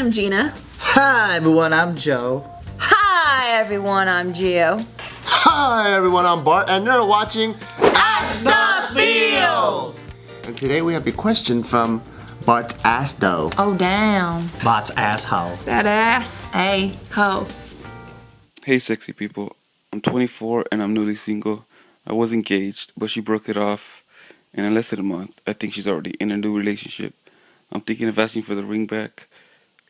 I'm Gina. Hi everyone, I'm Joe. Hi everyone, I'm Gio. Hi everyone, I'm Bart, and you're watching AskTheFeels. And today we have a question from Bart Asdo. Oh damn. Bot's asshole. That ass. Hey. Ho. Hey sexy people, I'm 24 and I'm newly single. I was engaged, but she broke it off, and in less than a month, I think she's already in a new relationship. I'm thinking of asking for the ring back,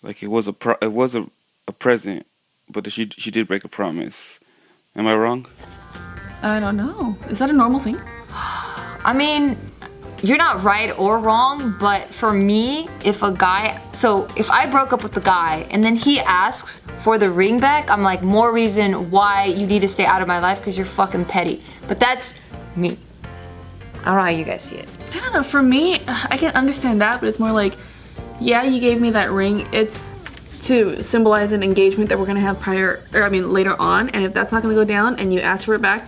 like it was a present, but she did break a promise. Am I wrong? I don't know. Is that a normal thing? I mean, you're not right or wrong, but for me, if I broke up with a guy and then he asks for the ring back, I'm like, more reason why you need to stay out of my life because you're fucking petty. But that's me. I don't know how you guys see it. I don't know. For me, I can understand that, but it's more like, yeah, you gave me that ring. It's to symbolize an engagement that we're gonna have later on. And if that's not gonna go down and you ask for it back,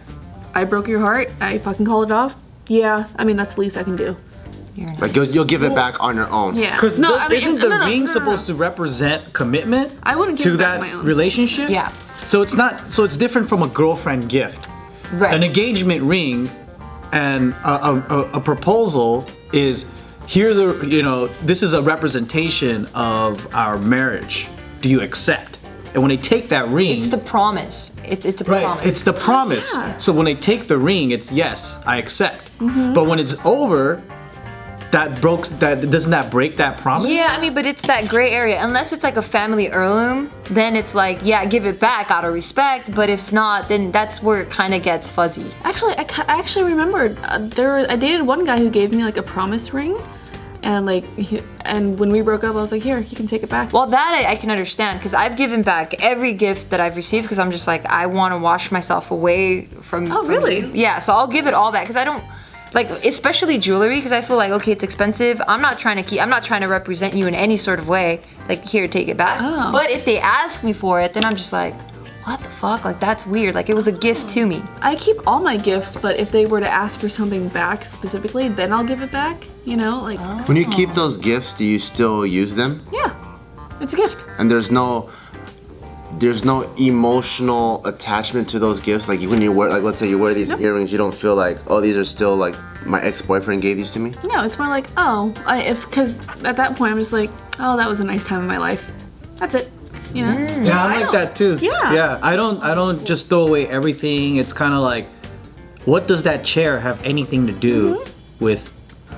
I broke your heart. I fucking called it off. Yeah, I mean, that's the least I can do. Nice. Like you'll give it back on your own. Yeah. Because isn't the ring no. supposed to represent commitment I wouldn't give to it back that my own. relationship? Yeah. So it's different from a girlfriend gift. Right. An engagement ring and a proposal is, this is a representation of our marriage. Do you accept? And when they take that ring, It's the promise. It's a right, promise. it's the promise. Yeah. So when they take the ring, it's yes, I accept. Mm-hmm. But when it's over, doesn't that break that promise? Yeah, I mean, but it's that gray area. Unless it's like a family heirloom, then it's like, yeah, give it back out of respect. But if not, then that's where it kind of gets fuzzy. Actually, I actually remembered I dated one guy who gave me like a promise ring, and and when we broke up, I was like, here, you can take it back. Well, that I can understand because I've given back every gift that I've received because I'm just like, I want to wash myself away from. Oh, from really? you. Yeah, so I'll give it all back because I don't. Like, especially jewelry, because I feel like, okay, it's expensive. I'm not trying to represent you in any sort of way. Like, here, take it back. Oh. But if they ask me for it, then I'm just like, what the fuck? Like, that's weird. Like, it was a gift to me. I keep all my gifts, but if they were to ask for something back specifically, then I'll give it back. You know, like. When you keep those gifts, do you still use them? Yeah, it's a gift. And there's no emotional attachment to those gifts. Like when you wear, like let's say you wear these earrings, you don't feel like, oh, these are still like my ex-boyfriend gave these to me. No, it's more like, because at that point I'm just like, oh, that was a nice time in my life. That's it. You know? Yeah, I like that too. Yeah. Yeah, I don't just throw away everything. It's kind of like, what does that chair have anything to do with?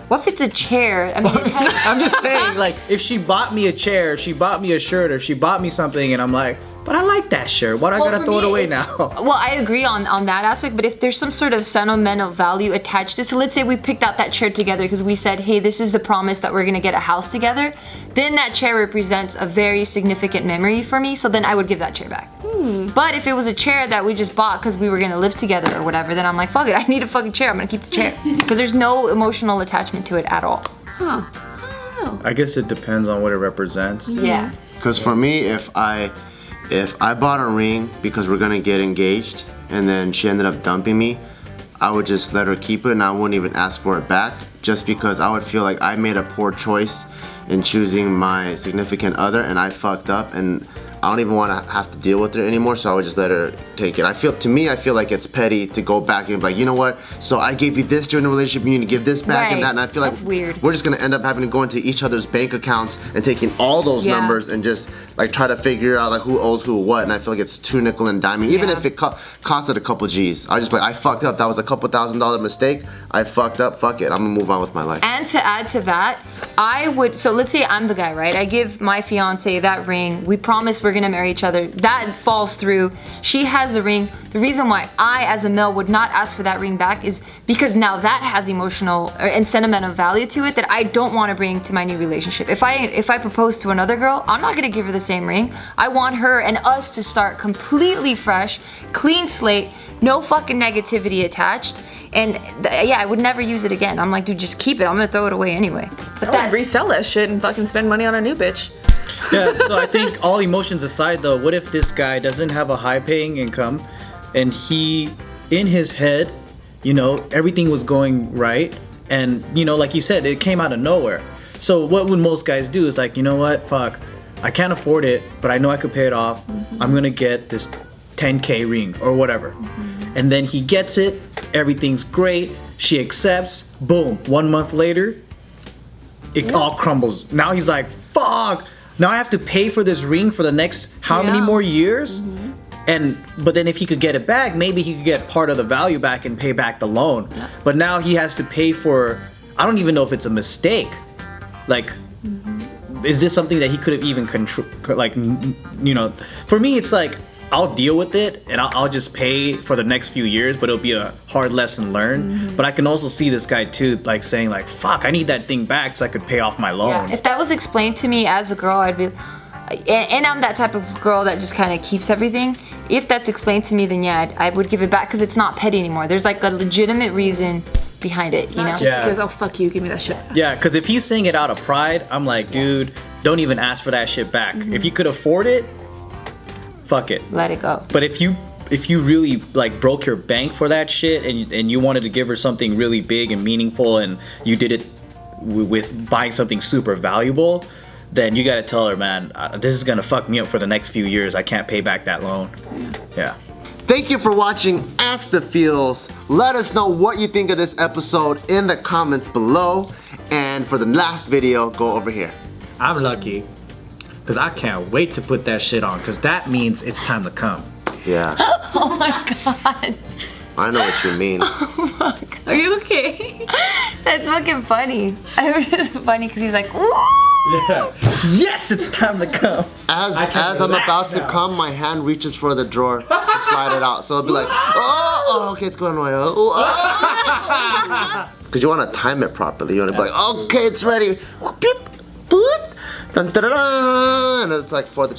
What if it's a chair? I mean, it has, I'm just saying, like, if she bought me a chair, if she bought me a shirt, or if she bought me something, and I'm like, but I like that shirt. Why do I Well, gotta for throw it me, away now? well, I agree on that aspect, but if there's some sort of sentimental value attached to it, so let's say we picked out that chair together because we said, hey, this is the promise that we're gonna get a house together, then that chair represents a very significant memory for me, so then I would give that chair back. But if it was a chair that we just bought because we were gonna live together or whatever, then I'm like, fuck it, I need a fucking chair, I'm gonna keep the chair. Because there's no emotional attachment to it at all. Huh. I guess it depends on what it represents. Yeah. Because for me, if I bought a ring because we're gonna get engaged and then she ended up dumping me, I would just let her keep it and I wouldn't even ask for it back, just because I would feel like I made a poor choice in choosing my significant other and I fucked up and I don't even want to have to deal with her anymore, so I would just let her take it. I feel like it's petty to go back and be like, you know what? So I gave you this during the relationship, you need to give this back and that, and I feel like That's weird. We're just gonna end up having to go into each other's bank accounts and taking all those numbers and just like try to figure out like who owes who what, and I feel like it's too nickel and diming. Even if it costed a couple G's, I just be like, I fucked up. That was a couple $1,000 mistake. I fucked up. Fuck it. I'm gonna move on with my life. And to add to that, so let's say I'm the guy, right? I give my fiance that ring. We promise we're gonna marry each other. That falls through. She has the ring. The reason why I, as a male, would not ask for that ring back is because now that has emotional and sentimental value to it that I don't want to bring to my new relationship. If I propose to another girl, I'm not gonna give her the same ring. I want her and us to start completely fresh, clean slate, no fucking negativity attached. And I would never use it again. I'm like, dude, just keep it. I'm gonna throw it away anyway. But I would resell that shit and fucking spend money on a new bitch. Yeah, so I think all emotions aside though, what if this guy doesn't have a high paying income and he, in his head, everything was going right and, like you said, it came out of nowhere. So what would most guys do is like, you know what, fuck, I can't afford it, but I know I could pay it off. I'm gonna get this 10K ring or whatever. And then he gets it, everything's great, she accepts, boom, 1 month later, it all crumbles. Now he's like, fuck, now I have to pay for this ring for the next how many more years? But then if he could get it back, maybe he could get part of the value back and pay back the loan. But now he has to pay for, I don't even know if it's a mistake. Like, is this something that he could have even for me it's like, I'll deal with it and I'll just pay for the next few years, but it'll be a hard lesson learned. But I can also see this guy too, like saying like, fuck, I need that thing back so I could pay off my loan. Yeah, if that was explained to me as a girl, I'd be, and I'm that type of girl that just kind of keeps everything. If that's explained to me, then yeah, I would give it back because it's not petty anymore. There's like a legitimate reason behind it, you know? Just because, oh, fuck you, give me that shit back. Yeah, because if he's saying it out of pride, I'm like, dude, don't even ask for that shit back. If you could afford it, fuck it. Let it go. But if you really like broke your bank for that shit and you wanted to give her something really big and meaningful and you did it with buying something super valuable, then you gotta tell her, man, this is gonna fuck me up for the next few years. I can't pay back that loan. Yeah. Thank you for watching Ask the Feels. Let us know what you think of this episode in the comments below. And for the last video, go over here. I'm lucky because I can't wait to put that shit on because that means it's time to come. Yeah. Oh my god. I know what you mean. Are you okay? That's fucking funny. It's funny because he's like, ooh. Yeah. Yes, it's time to come. As I'm about to come, my hand reaches for the drawer to slide it out. So it'll be like, oh, okay, it's going away. Because you want to time it properly. You want to be like, okay, it's ready. Beep, boop, dun, dun, dun, dun. And it's like for the